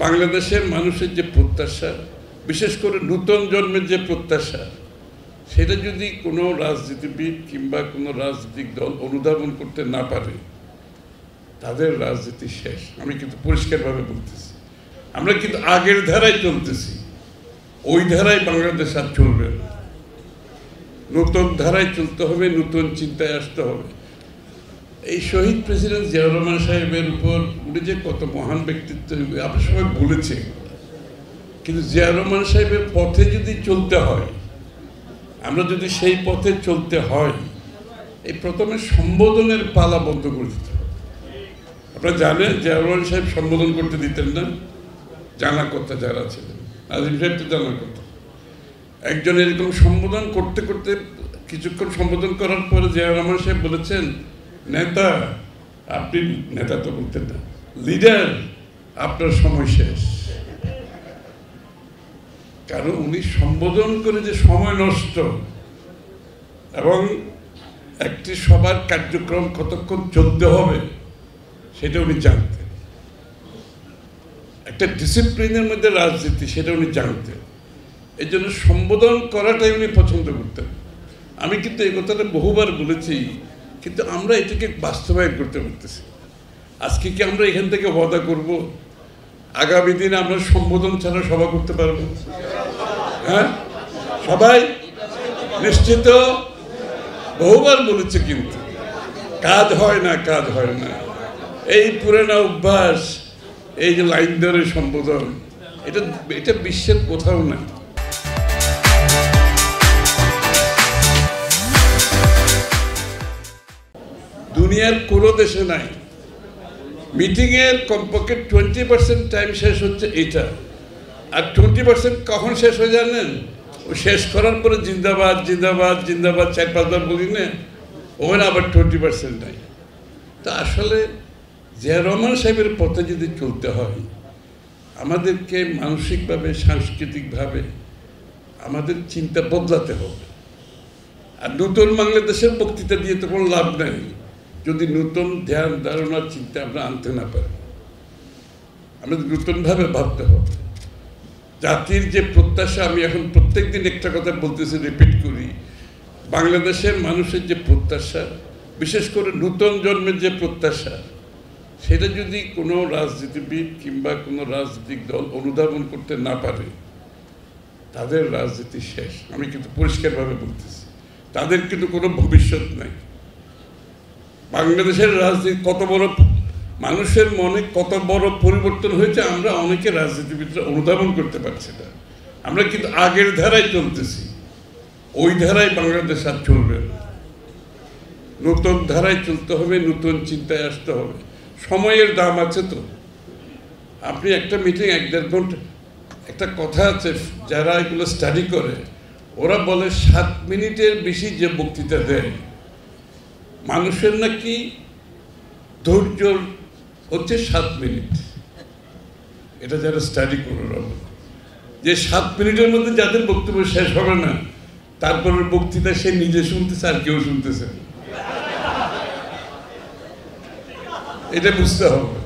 বাংলাদেশের মানুষের যে প্রত্যাশা, বিশেষ করে নূতন জন্মের যে প্রত্যাশা, সেটা যদি কোনো রাজনীতিবিদ কিংবা কোনো রাজনৈতিক দল অনুধাবন করতে না পারে, তাদের রাজনীতি শেষ। আমি কিন্তু পরিষ্কারভাবে বলতেছি, আমরা কিন্তু আগের ধারায় চলতেছি, ওই ধারায় বাংলাদেশ আর চলবে না। নতুন ধারায় চলতে হবে, নতুন চিন্তায় আসতে হবে। এই শহীদ প্রেসিডেন্ট জিয়াউর রহমান সাহেবের উপর উনি যে কত মহান ব্যক্তিত্ব, আমরা সবাই বলেছি, কিন্তু জিয়াউর রহমান সাহেবের পথে যদি চলতে হয়, আমরা যদি সেই পথে চলতে হয়, এই প্রথমে সম্বোধনের পালা বন্ধ করে দিতে হবে। আপনারা জানেন জিয়াউর রহমান সাহেব সম্বোধন করতে দিতেন না, জানা কথা যারা ছিলেন, নাজিম সাহেব তো জানার কথা। একজন এরকম সম্বোধন করতে করতে কিছুক্ষণ সম্বোধন করার পরে জিয়াউর রহমান সাহেব বলেছেন, নেতা, আপনি নেতা তো বলতেন না, লিডার, আপনার সময় শেষ। কারণ উনি সম্বোধন করে যে সময় নষ্ট এবং একটি সবার কার্যক্রম কতক্ষণ চলতে হবে সেটা উনি জানতেন। একটা ডিসিপ্লিনের মধ্যে রাজনীতি, সেটা উনি জানতেন। এই জন্য সম্বোধন করাটাই উনি পছন্দ করতেন। আমি কিন্তু এই কথাটা বহুবার বলেছি, কিন্তু আমরা এটাকে বাস্তবায়ন করতে পারতেছি। আজকে কি আমরা এখান থেকে ওয়াদা করব আগামী দিনে আমরা সম্বোধন ছাড়া সভা করতে পারবো? হ্যাঁ, সবাই নিশ্চিত? বহুবার বলেছে, কিন্তু কাজ হয় না, কাজ হয় না। এই পুরানো অভ্যাস, এই যে লাইন ধরে সম্বোধন, এটা বিশ্বের কোথাও নাই। দুনিয়ার কোনো দেশে নাই। মিটিংয়ের কমপক্ষে 20% টাইম শেষ হচ্ছে এটা, আর 20% কখন শেষ হয়ে জানেন? ও শেষ করার পরে জিন্দাবাদ জিন্দাবাদ জিন্দাবাদ 4-5 বার বলি না, ওখানে আবার 20% নাই। তা আসলে জিয়াউর রহমান সাহেবের পথে যদি চলতে হয়, আমাদেরকে মানসিকভাবে, সাংস্কৃতিকভাবে আমাদের চিন্তা বদলাতে হবে। আর নতুন বাংলাদেশের বক্তৃতা দিয়ে তো কোনো লাভ নেই যদি নতুন ধ্যান ধারণার চিন্তা আমরা আনতে না পারি। আমাদের নতুনভাবে ভাবতে হবে। জাতির যে প্রত্যাশা, আমি এখন প্রত্যেক দিন একটা কথা বলতেছি, রিপিট করি, বাংলাদেশের মানুষের যে প্রত্যাশা, বিশেষ করে নতুন জন্মের যে প্রত্যাশা, সেটা যদি কোনো রাজনীতিবিদ কিংবা কোনো রাজনৈতিক দল অনুধাবন করতে না পারে, তাদের রাজনীতি শেষ। আমি কিন্তু পরিষ্কারভাবে বলতেছি, তাদের কিন্তু কোনো ভবিষ্যৎ নাই। বাংলাদেশের রাজনীতি কত বড়, মানুষের মনে কত বড় পরিবর্তন হয়েছে, আমরা অনেকে রাজনীতিবিদরা অনুধাবন করতে পারছি না। আমরা কিন্তু আগের ধারায় চলতেছি, ওই ধারায় বাংলাদেশ আর চলবে না। নতুন ধারায় চলতে হবে, নতুন চিন্তায় আসতে হবে। সময়ের দাম আছে তো। আপনি একটা মিটিং 1-1.5 ঘন্টা, একটা কথা আছে, যারা এগুলো স্টাডি করে ওরা বলে 7 মিনিটের বেশি যে বক্তৃতা দেয়, মানুষের নাকি ধৈর্য হচ্ছে 7 মিনিট। এটা যারা স্টাডি করে যে 7 মিনিটের মধ্যে যাদের বক্তব্য শেষ হবে না, তারপরের বক্তৃতা সে নিজে শুনতেছে আর কেউ শুনতেছে। এটা বুঝতে হবে।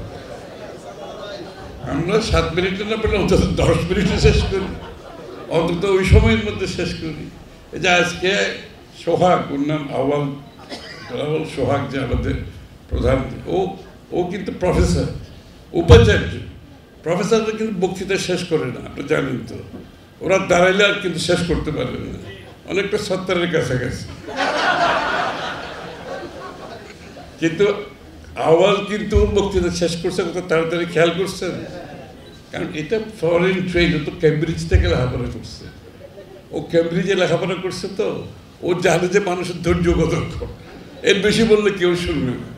আমরা 7 মিনিটে না পেলে অন্তত 10 মিনিটে শেষ করি, অন্তত ওই সময়ের মধ্যে শেষ করি। এই যে আজকে সোহাগ, ওর নাম আওয়াল সোহাগ, যে আমাদের প্রধান, ও কিন্তু প্রফেসর, উপাচার্য। প্রফেসররা কিন্তু বক্তৃতা শেষ করে না, আপনি জানেন তো। ওরা দাঁড়াইলে আর কিন্তু শেষ করতে পারবে না, অনেকটা 70-এর কাছাকাছি। কিন্তু আওয়াল কিন্তু বক্তৃতা শেষ করছে কত তাড়াতাড়ি, খেয়াল করছেন? কারণ এটা ফরেন ট্রেন, ও তো ক্যামব্রিজ থেকে লেখাপড়া করছে। ও ক্যামব্রিজে লেখাপড়া করছে, তো ও জানে যে মানুষের ধৈর্য কতক্ষণ, এর বেশি বললে কেউ শুনবে না।